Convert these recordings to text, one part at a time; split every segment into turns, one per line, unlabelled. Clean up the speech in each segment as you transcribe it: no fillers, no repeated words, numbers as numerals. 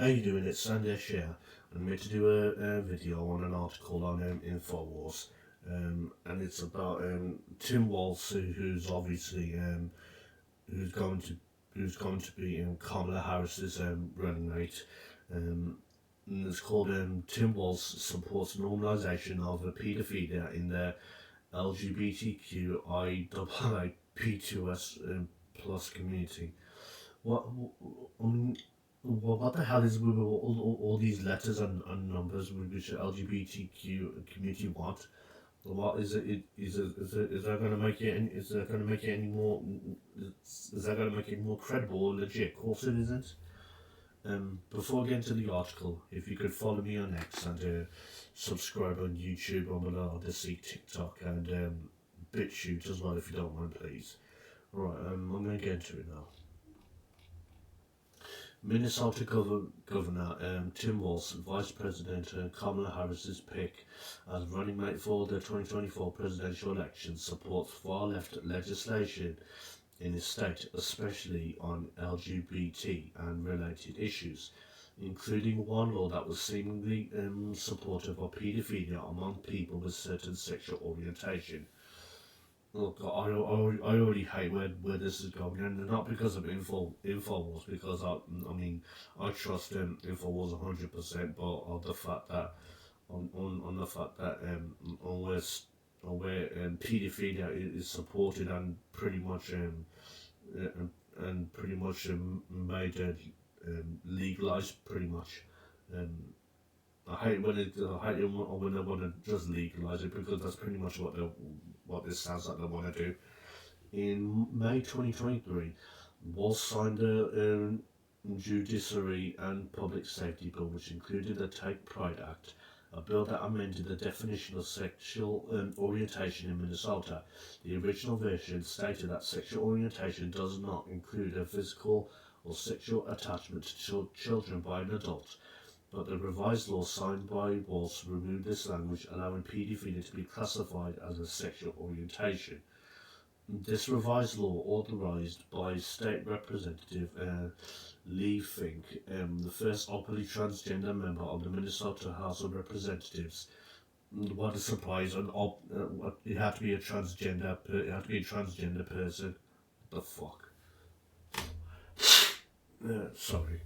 How you doing? It's Sandesh here. I'm going to do a video on an article on Infowars, and it's about Timwalz, who's obviously who's going to be Kamala Harris's running mate. And it's called Timwalz supports normalization of pedophilia in the lgbtqia plus community. What I mean, what the hell is with all these letters and numbers which the LGBTQ community want? What is it? Is that going to make it? Is that going to make it any more? Is that going to make it more credible or legit? Of course it isn't. Before getting to the article, if you could follow me on X and subscribe on YouTube, on obviously TikTok and BitChute as well, if you don't mind, please. Right, I'm going to get into it now. Minnesota Governor Tim Walz, Vice President Kamala Harris's pick as running mate for the 2024 presidential election, supports far-left legislation in his state, especially on LGBT and related issues, including one law that was seemingly supportive of pedophilia among people with certain sexual orientation. Oh God, I already hate where this is going, and not because of Infowars, because I trust Infowars 100%, but on the fact that on where pedophilia is supported and pretty much made legalized pretty much. I hate when it when they want to just legalize it, because that's pretty much what this sounds like they want to do. In May 2023, Walz signed the Judiciary and Public Safety Bill, which included the Take Pride Act, a bill that amended the definition of sexual orientation in Minnesota. The original version stated that sexual orientation does not include a physical or sexual attachment to children by an adult, but the revised law signed by Walz removed this language, allowing paedophilia to be classified as a sexual orientation. This revised law, authorized by State Representative Lee Fink, the first openly transgender member of the Minnesota House of Representatives. What a surprise! It had to be a transgender. It had to be a transgender person. The fuck. Sorry.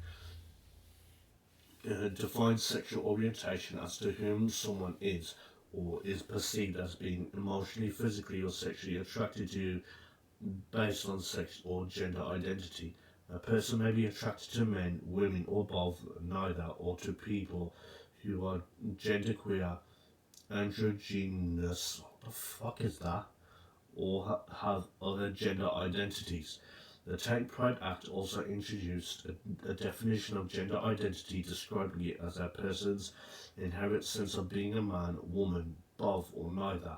Defines sexual orientation as to whom someone is or is perceived as being emotionally, physically, or sexually attracted to based on sex or gender identity. A person may be attracted to men, women, or both, neither, or to people who are genderqueer, androgynous, what the fuck is that, or have other gender identities. The Take Pride Act also introduced a definition of gender identity, describing it as a person's inherent sense of being a man, woman, both, or neither,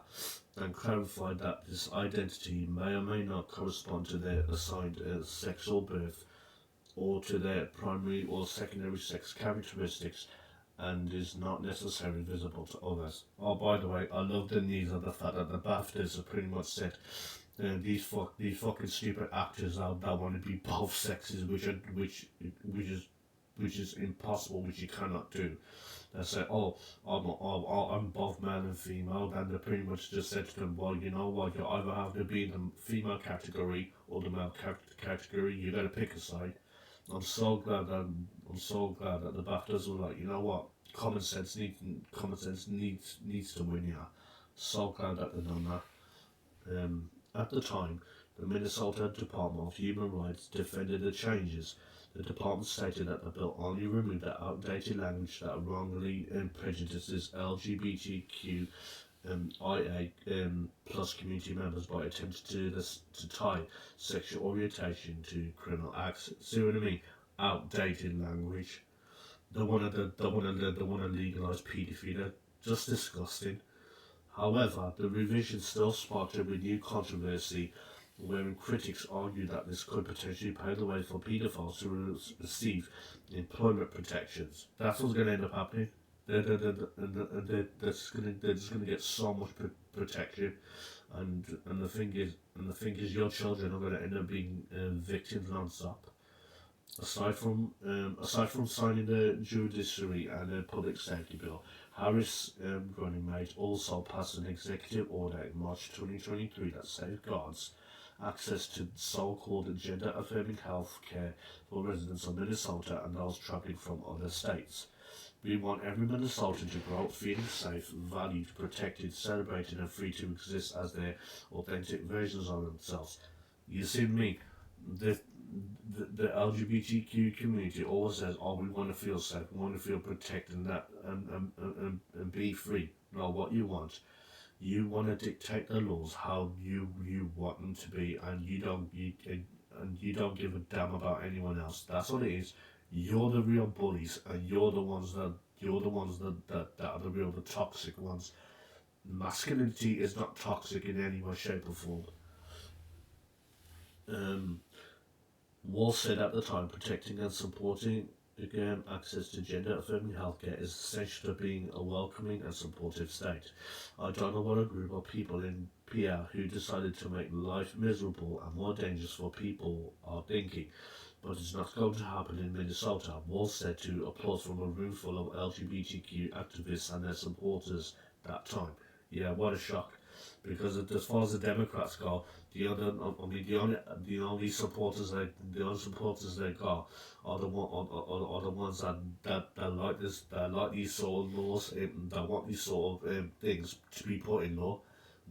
and clarified that this identity may or may not correspond to their assigned sexual birth or to their primary or secondary sex characteristics, and is not necessarily visible to others. Oh, by the way, I love the news of the fact that the BAFTAs have pretty much said these fucking stupid actors that want to be both sexes, which is impossible, which you cannot do. They say, oh, I'm both male and female, and they pretty much just said to them, well, you know what, you either have to be in the female category or the male category. You got to pick a side. I'm so glad that the BAFTAs were like, you know what, common sense needs to win here. So glad that they've done that. At the time, the Minnesota Department of Human Rights defended the changes. The department stated that the bill only removed the outdated language that wrongly prejudices LGBTQ IA plus community members by attempting to tie sexual orientation to criminal acts. See what I mean? Outdated language. They want to legalize pedophilia. Just disgusting. However, the revision still sparked a renewed controversy, wherein critics argue that this could potentially pave the way for paedophiles to receive employment protections. That's what's going to end up happening. They're just going to get so much protection, and the thing is, your children are going to end up being victims non-stop. Aside from signing the judiciary and the public safety bill, Harris running mate also passed an executive order in March 2023 that safeguards access to so-called gender-affirming health care for residents of Minnesota and those traveling from other states. We want every Minnesotan to grow up feeling safe, valued, protected, celebrated, and free to exist as their authentic versions of themselves. You see me, the LGBTQ community always says, "Oh, we want to feel safe, we want to feel protected, and that, and be free." No, what you want. You want to dictate the laws how you want them to be, and you don't give a damn about anyone else. That's what it is. You're the real bullies, and you're the ones that are the toxic ones. Masculinity is not toxic in any way, shape, or form. Walz said at the time, protecting and supporting access to gender-affirming healthcare is essential to being a welcoming and supportive state. I don't know what a group of people in PR who decided to make life miserable and more dangerous for people are thinking, but it's not going to happen in Minnesota. Walz said to applause from a room full of LGBTQ activists and their supporters that time. Yeah, what a shock. Because as far as the Democrats go, the only supporters they got are the ones that like this, that like these sort of laws, that want these sort of things to be put in law.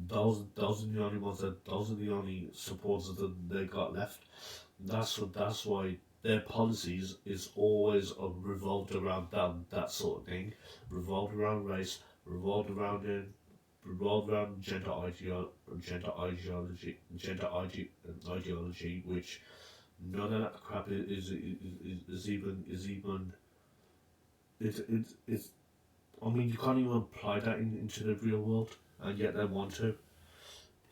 Those are the only ones those are the only supporters that they got left. That's why their policies is always revolved around that sort of thing, revolved around race, revolved around gender ideology, which none of that crap is even. It's. I mean, you can't even apply that into the real world, and yet they want to.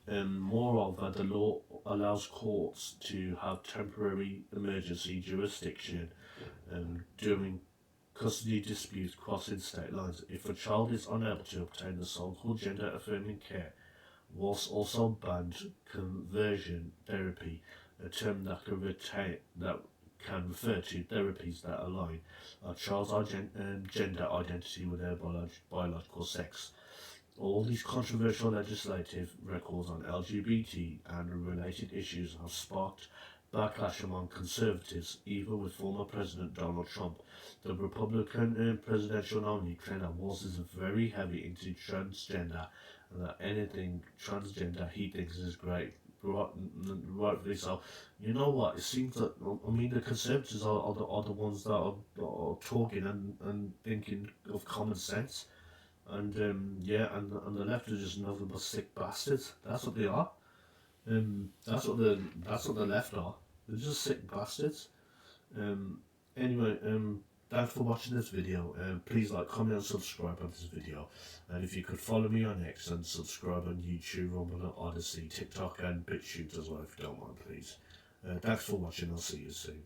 Moreover, the law allows courts to have temporary emergency jurisdiction during custody disputes crossing state lines. If a child is unable to obtain the so-called gender-affirming care, Walz also banned conversion therapy, a term that can refer to therapies that align a child's gender identity with their biological sex. All these controversial legislative records on LGBT and related issues have sparked backlash among conservatives, even with former President Donald Trump. The Republican presidential nominee claimed that Walz is very heavy into transgender and that anything transgender he thinks is great. Rightfully so. You know what? It seems that the conservatives are the ones that are talking and thinking of common sense, and and the left are just nothing but sick bastards. That's what they are. That's what the left are. They're just sick bastards. Anyway, thanks for watching this video. Please like, comment, and subscribe on this video. And if you could follow me on X and subscribe on YouTube, Rumble, Odyssey, TikTok, and BitChute as well, if you don't mind, please. Thanks for watching. I'll see you soon.